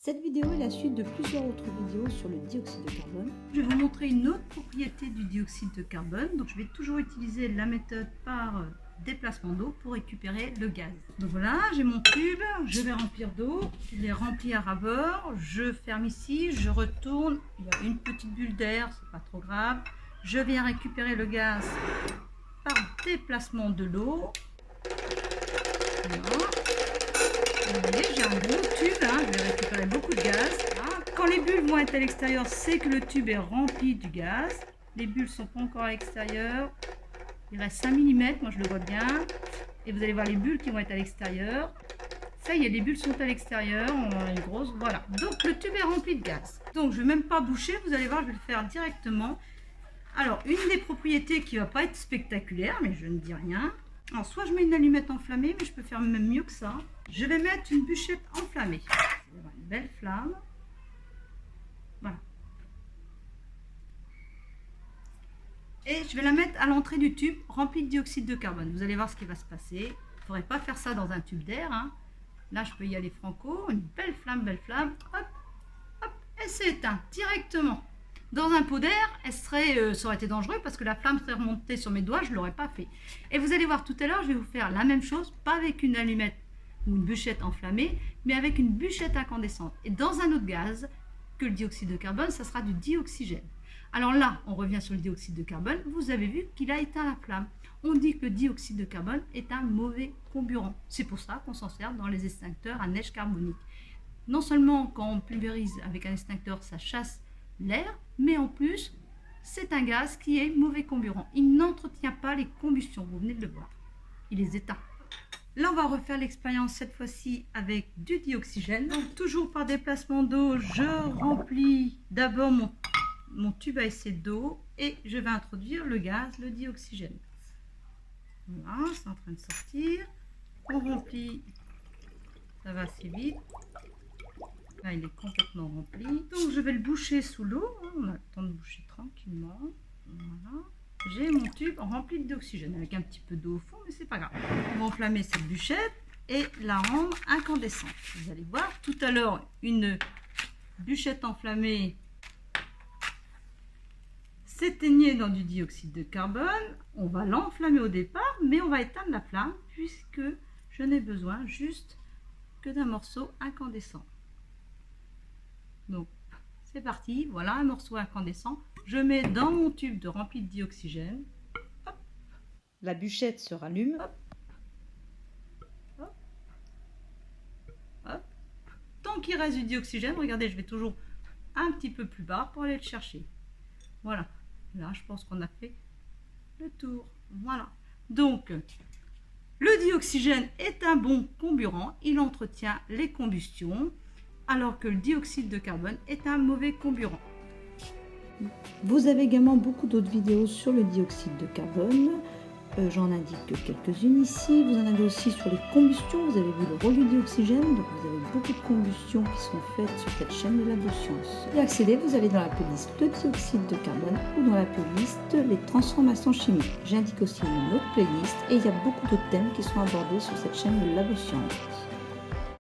Cette vidéo est la suite de plusieurs autres vidéos sur le dioxyde de carbone. Je vais vous montrer une autre propriété du dioxyde de carbone. Donc je vais toujours utiliser la méthode par déplacement d'eau pour récupérer le gaz. Donc voilà, j'ai mon tube, je vais remplir d'eau. Il est rempli à ras bord. Je ferme ici, je retourne. Il y a une petite bulle d'air, c'est pas trop grave. Je viens récupérer le gaz par déplacement de l'eau. Voilà. Vous voyez, j'ai un gros tube, je vais récupérer beaucoup de gaz. Voilà. Quand les bulles vont être à l'extérieur, c'est que le tube est rempli du gaz. Les bulles ne sont pas encore à l'extérieur. Il reste 5 mm, moi je le vois bien. Et vous allez voir les bulles qui vont être à l'extérieur. Ça y est, les bulles sont à l'extérieur, on en a une grosse, voilà. Donc le tube est rempli de gaz. Donc je ne vais même pas boucher, vous allez voir, je vais le faire directement. Alors, une des propriétés qui ne va pas être spectaculaire, mais je ne dis rien. Alors, soit je mets une allumette enflammée, mais je peux faire même mieux que ça. Je vais mettre une bûchette enflammée. Une belle flamme. Voilà. Et je vais la mettre à l'entrée du tube rempli de dioxyde de carbone. Vous allez voir ce qui va se passer. Il ne faudrait pas faire ça dans un tube d'air. Là, je peux y aller franco. Une belle flamme, hop, hop, elle s'est éteinte directement. Dans un pot d'air, ça aurait été dangereux parce que la flamme serait remontée sur mes doigts, je ne l'aurais pas fait. Et vous allez voir tout à l'heure, je vais vous faire la même chose, pas avec une allumette ou une bûchette enflammée, mais avec une bûchette incandescente. Et dans un autre gaz que le dioxyde de carbone, ça sera du dioxygène. Alors là, on revient sur le dioxyde de carbone, vous avez vu qu'il a éteint la flamme. On dit que le dioxyde de carbone est un mauvais comburant. C'est pour ça qu'on s'en sert dans les extincteurs à neige carbonique. Non seulement quand on pulvérise avec un extincteur, ça chasse l'air, mais en plus, c'est un gaz qui est mauvais comburant. Il n'entretient pas les combustions, vous venez de le voir. Il les éteint. Là, on va refaire l'expérience cette fois-ci avec du dioxygène. Donc, toujours par déplacement d'eau, je remplis d'abord mon tube à essai d'eau et je vais introduire le gaz, le dioxygène. Voilà, c'est en train de sortir. On remplit, ça va assez vite. Là, il est complètement rempli. Donc, je vais le boucher sous l'eau. On a le temps de boucher tranquillement. Voilà. J'ai mon tube rempli d'oxygène avec un petit peu d'eau au fond, mais c'est pas grave. On va enflammer cette bûchette et la rendre incandescente. Vous allez voir, tout à l'heure, une bûchette enflammée s'éteignait dans du dioxyde de carbone. On va l'enflammer au départ, mais on va éteindre la flamme puisque je n'ai besoin juste que d'un morceau incandescent. Donc, c'est parti. Voilà un morceau incandescent. Je mets dans mon tube de rempli de dioxygène. Hop. La bûchette se rallume. Hop. Hop. Hop. Tant qu'il reste du dioxygène, regardez, je vais toujours un petit peu plus bas pour aller le chercher. Voilà. Là, je pense qu'on a fait le tour. Voilà. Donc, le dioxygène est un bon comburant. Il entretient les combustions, alors que le dioxyde de carbone est un mauvais comburant. Vous avez également beaucoup d'autres vidéos sur le dioxyde de carbone. J'en indique que quelques-unes ici. Vous en avez aussi sur les combustions. Vous avez vu le rôle du dioxygène. Donc vous avez beaucoup de combustions qui sont faites sur cette chaîne de Labo Science. Pour y accéder, vous allez dans la playlist le dioxyde de carbone ou dans la playlist les transformations chimiques. J'indique aussi une autre playlist et il y a beaucoup d'autres thèmes qui sont abordés sur cette chaîne de Labo Science.